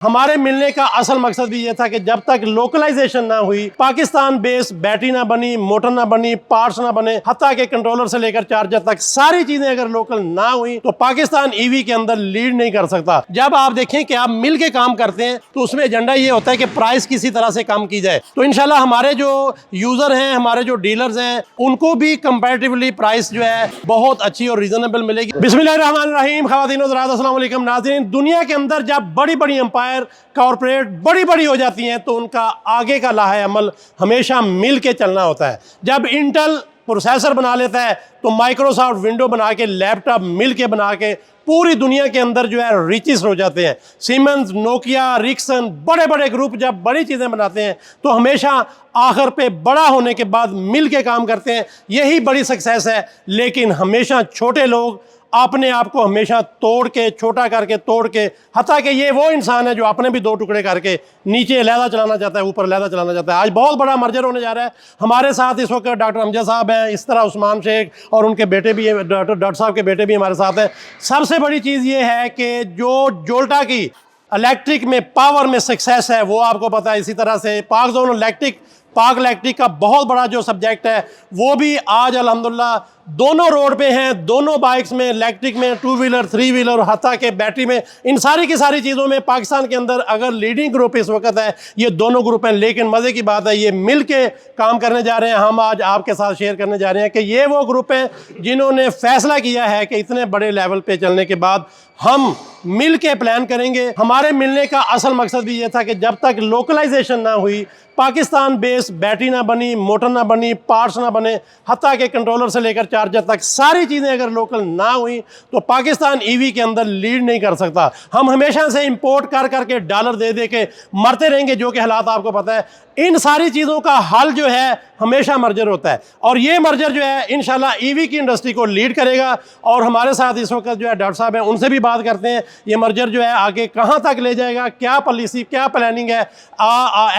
हमारे मिलने का असल मकसद भी ये था कि जब तक लोकलाइजेशन ना हुई, पाकिस्तान बेस्ड बैटरी ना बनी, मोटर ना बनी, पार्ट्स ना बने, हत्ता के कंट्रोलर से लेकर चार्जर तक सारी चीजें अगर लोकल ना हुई तो पाकिस्तान ईवी के अंदर लीड नहीं कर सकता। जब आप देखें कि आप मिल के काम करते हैं तो उसमें एजेंडा ये होता है कि प्राइस किसी तरह से कम की जाए। तो इंशाल्लाह हमारे जो यूजर हैं, हमारे जो डीलर्स हैं, उनको भी कंपैरेटिवली प्राइस जो है बहुत अच्छी और रीजनेबल मिलेगी। बिस्मिल्लाहिर्रहमानिर्रहीम। ख़वातीन और हज़रात, अस्सलाम वालेकुम नाज़रीन। दुनिया के अंदर जब बड़ी बड़ी एम्पायर कॉर्पोरेट बड़ी हो जाती हैं तो उनका आगे का लाहे अमल हमेशा मिल के चलना होता है। जब इंटेल प्रोसेसर बना लेता है तो माइक्रोसॉफ्ट विंडो बना के, लैपटॉप मिल के बना के पूरी दुनिया के अंदर जो है रिचेस हो जाते हैं। सीमेंस, नोकिया, रिक्सन, बड़े बड़े ग्रुप जब बड़ी चीज़ें बनाते हैं तो हमेशा आखिर पे बड़ा होने के बाद मिल के काम करते हैं। यही बड़ी सक्सेस है। लेकिन हमेशा छोटे लोग अपने आप को हमेशा तोड़ के, छोटा करके, तोड़ के, हत्ता कि ये वो इंसान है जो अपने भी दो टुकड़े करके नीचे अलहदा चलाना चाहता है, ऊपर अलहदा चलाना चाहता है। आज बहुत बड़ा मर्जर होने जा रहा है। हमारे साथ इस वक्त डॉक्टर अमजद साहब हैं, इस तरह उस्मान शेख और उनके बेटे भी, डॉक्टर साहब के बेटे भी हमारे साथ हैं। सबसे बड़ी चीज़ ये है कि जो जोल्टा की इलेक्ट्रिक में पावर में सक्सेस है वो आपको पता है। इसी तरह से पाक इलेक्ट्रिक का बहुत बड़ा जो सब्जेक्ट है वो भी आज अल्हम्दुलिल्लाह दोनों रोड पे हैं, दोनों बाइक्स में, इलेक्ट्रिक में, 2 व्हीलर, 3 व्हीलर, हत्ता के बैटरी में, इन सारी की सारी चीज़ों में पाकिस्तान के अंदर अगर लीडिंग ग्रुप इस वक्त है ये दोनों ग्रुप हैं। लेकिन मज़े की बात है ये मिल के काम करने जा रहे हैं। हम आज आपके साथ शेयर करने जा रहे हैं कि ये वो ग्रुप हैं जिन्होंने फैसला किया है कि इतने बड़े लेवल पे चलने के बाद हम मिल के प्लान करेंगे। हमारे मिलने का असल मकसद भी ये था कि जब तक लोकलाइजेशन ना हुई, पाकिस्तान बेस्ड बैटरी ना बनी, मोटर ना बनी, पार्ट्स ना बने, हत्ता के कंट्रोलर से लेकर चार्जर तक सारी चीज़ें अगर लोकल ना हुई तो पाकिस्तान ईवी के अंदर लीड नहीं कर सकता। हम हमेशा से इंपोर्ट कर करके डॉलर दे दे के मरते रहेंगे, जो कि हालात आपको पता है। इन सारी चीज़ों का हल जो है हमेशा मर्जर होता है और ये मर्जर जो है इंशाल्लाह ईवी की इंडस्ट्री को लीड करेगा। और हमारे साथ इस वक्त जो है डॉक्टर साहब हैं, उनसे भी बात करते हैं ये मर्जर जो है आगे कहाँ तक ले जाएगा, क्या पॉलिसी, क्या प्लानिंग है,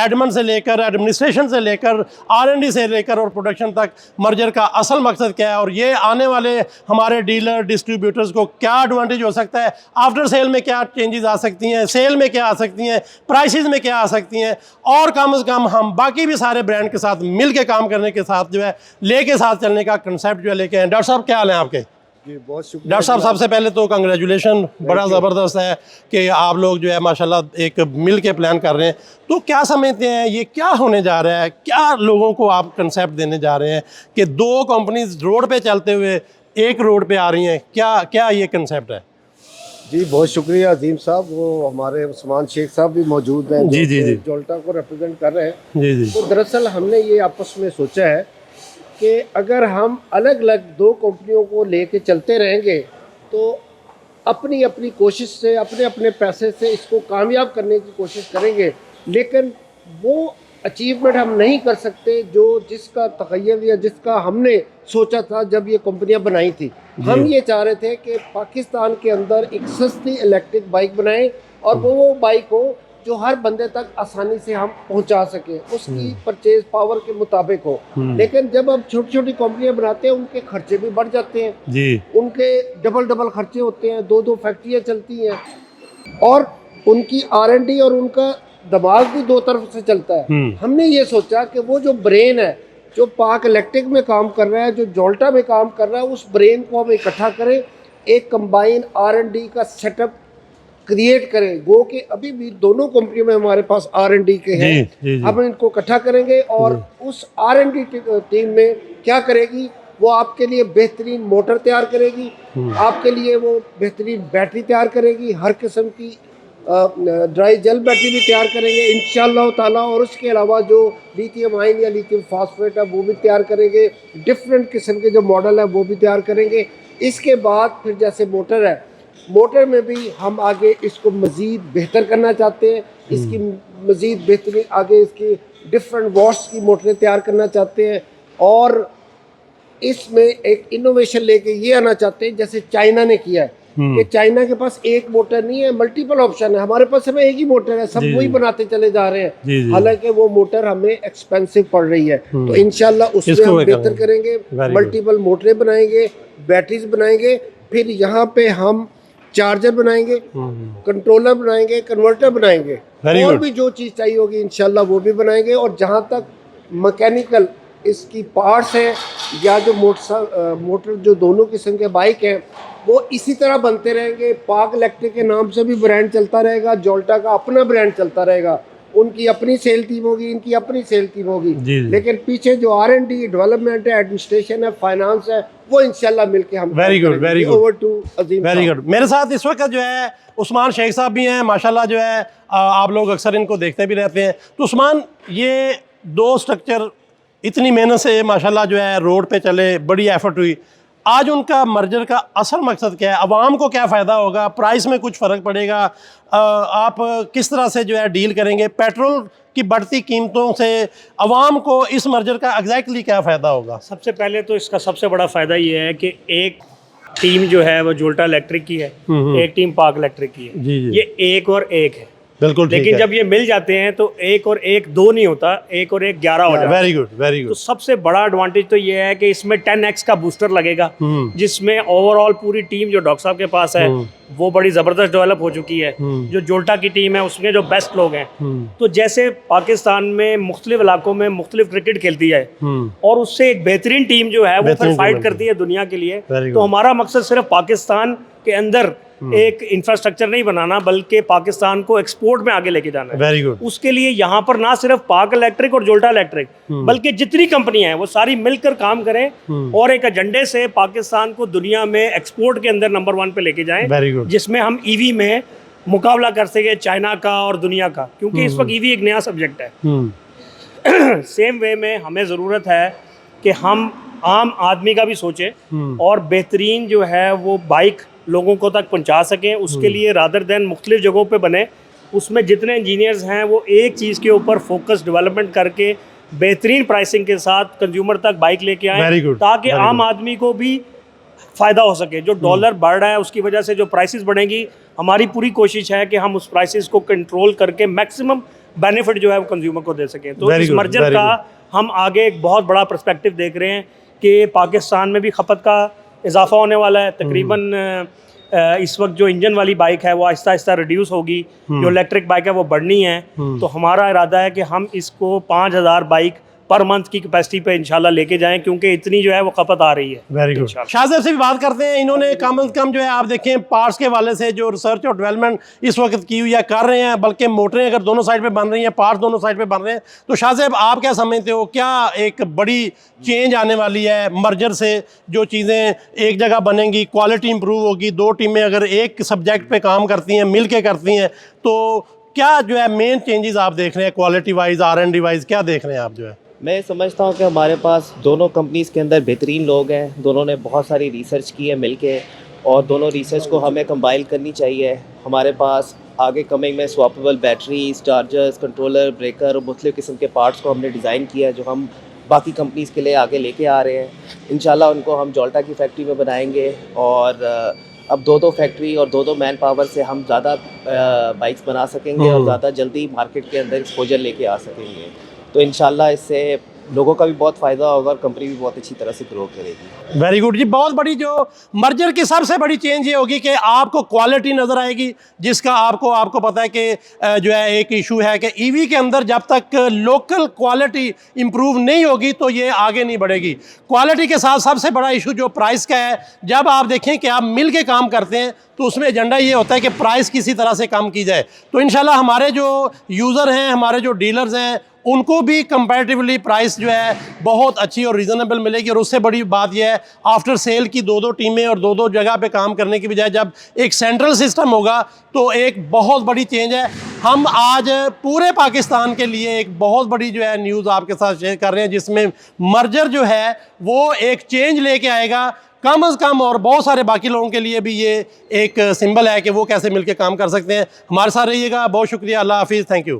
एडमिन से लेकर, एडमिनिस्ट्रेशन से लेकर, R&D से लेकर और प्रोडक्शन तक मर्जर का असल मकसद क्या है और ये आने वाले हमारे डीलर, डिस्ट्रीब्यूटर्स को क्या एडवांटेज हो सकता है, आफ्टर सेल में क्या चेंजेस आ सकती हैं, सेल में क्या आ सकती हैं, प्राइसेस में क्या आ सकती हैं, और कम से कम हम बाकी भी सारे ब्रांड के साथ मिल के काम करने के साथ जो है लेके साथ चलने का कंसेप्ट जो है लेके आए। डॉक्टर साहब क्या हाल है आपके? जी बहुत शुक्रिया डॉक्टर साहब, सबसे पहले तो कंग्रेचुलेशन, बड़ा ज़बरदस्त है कि आप लोग जो है माशाल्लाह एक मिल के प्लान कर रहे हैं। तो क्या समझते हैं ये क्या होने जा रहा है, क्या लोगों को आप कंसेप्ट देने जा रहे हैं कि दो कंपनीज रोड पे चलते हुए एक रोड पे आ रही हैं, क्या ये कंसेप्ट है? जी बहुत शुक्रिया अजीम साहब। वो हमारे उस्मान शेख साहब भी मौजूद हैं जी जी जी जोल्टा को रिप्रेजेंट कर रहे हैं। जी जी तो दरअसल हमने ये आपस में सोचा है कि अगर हम अलग अलग दो कंपनियों को लेके चलते रहेंगे तो अपनी अपनी कोशिश से, अपने अपने पैसे से इसको कामयाब करने की कोशिश करेंगे, लेकिन वो अचीवमेंट हम नहीं कर सकते जो जिसका तखय्युल या जिसका हमने सोचा था जब ये कंपनियां बनाई थी। हम ये चाह रहे थे कि पाकिस्तान के अंदर एक सस्ती इलेक्ट्रिक बाइक बनाएं और वो बाइक हो जो हर बंदे तक आसानी से हम पहुंचा सके, उसकी परचेज पावर के मुताबिक हो। लेकिन जब अब छोटी छोटी कंपनियां बनाते हैं उनके खर्चे भी बढ़ जाते हैं जी, उनके डबल खर्चे होते हैं, दो फैक्ट्रियां चलती हैं और उनकी R&D और उनका दिमाग भी दो तरफ से चलता है। हमने ये सोचा कि वो जो ब्रेन है जो पाक इलेक्ट्रिक में काम कर रहा है, जो जोल्टा में काम कर रहा है, उस ब्रेन को हम इकट्ठा करें, एक कंबाइन R&D का सेटअप क्रिएट करें। गो कि अभी भी दोनों कंपनियों में हमारे पास R&D के हैं। अब इनको इकट्ठा करेंगे और उस R&D टीम में क्या करेगी, वो आपके लिए बेहतरीन मोटर तैयार करेगी, आपके लिए वो बेहतरीन बैटरी तैयार करेगी, हर किस्म की ड्राई जेल बैटरी भी तैयार करेंगे इंशाअल्लाह ताला। और उसके अलावा जो लिथियम आयन या लिथियम फास्फेट है वो भी तैयार करेंगे, डिफरेंट किस्म के जो मॉडल है वो भी तैयार करेंगे। इसके बाद फिर जैसे मोटर है, मोटर में भी हम आगे इसको मज़ीद बेहतर करना चाहते हैं, इसकी मज़ीद बेहतरीन आगे इसकी डिफरेंट वॉट्स की मोटरें तैयार करना चाहते हैं और इसमें एक इनोवेशन लेके ये आना चाहते हैं जैसे चाइना ने किया है कि चाइना के पास एक मोटर नहीं है, मल्टीपल ऑप्शन है। हमारे पास हमें एक ही मोटर है, सब वही बनाते चले जा रहे हैं, हालांकि वो मोटर हमें एक्सपेंसिव पड़ रही है। तो इंशाल्लाह उसमें हम बेहतर करेंगे, मल्टीपल मोटरें बनाएंगे, बैटरीज बनाएंगे। फिर यहाँ पे हम चार्जर बनाएंगे, कंट्रोलर बनाएंगे, कन्वर्टर बनाएंगे, Very और good. भी जो चीज़ चाहिए होगी इंशाल्लाह वो भी बनाएंगे। और जहाँ तक मैकेनिकल इसकी पार्ट्स हैं या जो मोटर जो दोनों किस्म के बाइक हैं वो इसी तरह बनते रहेंगे। पाक इलेक्ट्रिक के नाम से भी ब्रांड चलता रहेगा, जोल्टा का अपना ब्रांड चलता रहेगा, उनकी अपनी सेल टीम होगी, इनकी अपनी सेल टीम होगी, जी। लेकिन पीछे जो R&D डेवलपमेंट है, एडमिनिस्ट्रेशन है, फाइनेंस है, वो इंशाल्लाह मिलके हम very good, very good, over to Azeem. Very good. मेरे साथ इस वक्त जो है उस्मान शेख साहब भी हैं, माशाल्लाह जो है आप लोग अक्सर इनको देखते भी रहते हैं। तो उस्मान, ये दो स्ट्रक्चर इतनी मेहनत से माशाल्लाह जो है रोड पे चले, बड़ी एफर्ट हुई, आज उनका मर्जर का असल मकसद क्या है? अवाम को क्या फ़ायदा होगा? प्राइस में कुछ फ़र्क पड़ेगा? आप किस तरह से जो है डील करेंगे? पेट्रोल की बढ़ती कीमतों से अवाम को इस मर्जर का एग्जैक्टली क्या फ़ायदा होगा? सबसे पहले तो इसका सबसे बड़ा फ़ायदा ये है कि एक टीम जो है वो जोल्टा इलेक्ट्रिक की है, एक टीम पाक इलेक्ट्रिक की है। जी जी, ये एक और एक है, बिल्कुल ठीक लेकिन है। जब ये मिल जाते हैं तो एक और एक 2 नहीं होता, एक और एक 11 हो जाता है। वेरी गुड, वेरी तो गुड। सबसे बड़ा एडवांटेज तो ये है कि इसमें 10x का बूस्टर लगेगा, जिसमें ओवरऑल पूरी टीम जो डॉक्टर साहब के पास है वो बड़ी ज़बरदस्त डेवलप हो चुकी है। जो जोल्टा की टीम है उसमें जो बेस्ट लोग हैं, तो जैसे पाकिस्तान में मुख्तलिफ इलाकों में मुख्तलिफ क्रिकेट खेलती है और उससे एक बेहतरीन टीम जो है वो बेहतरीन फिर फाइट टीम करती है दुनिया के लिए। Very तो good. हमारा मकसद सिर्फ पाकिस्तान के अंदर एक इंफ्रास्ट्रक्चर नहीं बनाना, बल्कि पाकिस्तान को एक्सपोर्ट में आगे लेके जाना है। Very good. उसके लिए यहाँ पर ना सिर्फ पाक इलेक्ट्रिक और जोल्टा इलेक्ट्रिक बल्कि जितनी कंपनियां हैं वो सारी मिलकर काम करें और एक एजेंडे से पाकिस्तान को दुनिया में एक्सपोर्ट के अंदर नंबर 1 पे लेके जाएं, वेरी गुड। जिसमें हम ईवी में मुकाबला कर सके चाइना का और दुनिया का, क्योंकि इस वक्त ईवी एक नया सब्जेक्ट है। सेम वे में हमें ज़रूरत है कि हम आम आदमी का भी सोचें और बेहतरीन जो है वो बाइक लोगों को तक पहुंचा सकें। उसके लिए रादर देन मुख्तलिफ जगहों पे बने, उसमें जितने इंजीनियर्स हैं वो एक चीज़ के ऊपर फोकस डेवलपमेंट करके बेहतरीन प्राइसिंग के साथ कंज्यूमर तक बाइक लेके Very आएँ, good, ताकि very आम good. आदमी को भी फ़ायदा हो सके। जो डॉलर बढ़ रहा है उसकी वजह से जो प्राइसेस बढ़ेंगी, हमारी पूरी कोशिश है कि हम उस प्राइसेस को कंट्रोल करके मैक्सिमम बेनिफिट जो है वो कंज्यूमर को दे सकें। तो Very इस good, मर्जर very का हम आगे एक बहुत बड़ा पर्सपेक्टिव देख रहे हैं कि पाकिस्तान में भी खपत का इजाफा होने वाला है। तकरीबन इस वक्त जो इंजन वाली बाइक है वो आहिस्ता आहिस्ता रिड्यूस होगी, जो इलेक्ट्रिक बाइक है वो बढ़नी है। तो हमारा इरादा है कि हम इसको 5000 बाइक पर मंथ की कैपेसिटी पे इंशाल्लाह लेके जाएं, क्योंकि इतनी जो है वो खपत आ रही है। Very good. शाहजेब से भी बात करते हैं। इन्होंने कम अज कम जो है आप देखें पार्ट्स के वाले से जो रिसर्च और डेवलपमेंट इस वक्त की हुई है कर रहे हैं, बल्कि मोटरें अगर दोनों साइड पे बन रही हैं, पार्ट्स दोनों साइड पे बन रहे हैं। तो शाहजेब, आप क्या समझते हो, क्या एक बड़ी चेंज आने वाली है मर्जर से? जो चीज़ें एक जगह बनेंगी, क्वालिटी इंप्रूव होगी, दो टीमें अगर एक सब्जेक्ट पे काम करती हैं, मिल के करती हैं, तो क्या जो है मेन चेंजेस आप देख रहे हैं क्वालिटी वाइज, R&D वाइज, क्या देख रहे हैं आप जो है? मैं समझता हूँ कि हमारे पास दोनों कंपनीज़ के अंदर बेहतरीन लोग हैं, दोनों ने बहुत सारी रिसर्च की है मिलके, और दोनों रिसर्च को हमें कंबाइन करनी चाहिए। हमारे पास आगे कमिंग में swappable batteries, chargers, controller, breaker और मुख्तलिफ़ किस्म के पार्ट्स को हमने डिज़ाइन किया है, जो हम बाकी कंपनीज़ के लिए आगे लेके आ रहे हैं। इंशाल्लाह उनको हम जोल्टा की फैक्ट्री में बनाएंगे, और अब 2-2 फैक्ट्री और 2-2 मैन पावर से हम ज़्यादा बाइक्स बना सकेंगे और ज़्यादा जल्दी मार्केट के अंदर एक्सपोजर लेके आ सकेंगे। तो इंशाल्लाह इससे लोगों का भी बहुत फ़ायदा होगा और कंपनी भी बहुत अच्छी तरह से ग्रो करेगी। वेरी गुड जी। बहुत बड़ी जो मर्जर की सबसे बड़ी चेंज ये होगी कि आपको क्वालिटी नज़र आएगी, जिसका आपको पता है कि जो है एक इशू है कि ईवी के अंदर जब तक लोकल क्वालिटी इंप्रूव नहीं होगी तो ये आगे नहीं बढ़ेगी। क्वालिटी के साथ सबसे बड़ा इशू जो प्राइस का है, जब आप देखें कि आप मिल के काम करते हैं तो उसमें एजेंडा ये होता है कि प्राइस किसी तरह से कम की जाए। तो इंशाल्लाह हमारे जो यूज़र हैं, हमारे जो डीलर्स हैं, उनको भी कंपैरेटिवली प्राइस जो है बहुत अच्छी और रीज़नेबल मिलेगी। और उससे बड़ी बात यह है, आफ्टर सेल की 2-2 टीमें और 2-2 जगह पे काम करने की बजाय जब एक सेंट्रल सिस्टम होगा तो एक बहुत बड़ी चेंज है। हम आज पूरे पाकिस्तान के लिए एक बहुत बड़ी जो है न्यूज़ आपके साथ शेयर कर रहे हैं, जिसमें मर्जर जो है वो एक चेंज लेके आएगा कम अज़ कम, और बहुत सारे बाकी लोगों के लिए भी ये एक सिंबल है कि वो कैसे मिलके काम कर सकते हैं। हमारे साथ रहिएगा। बहुत शुक्रिया। अल्लाह हाफिज़। Thank you.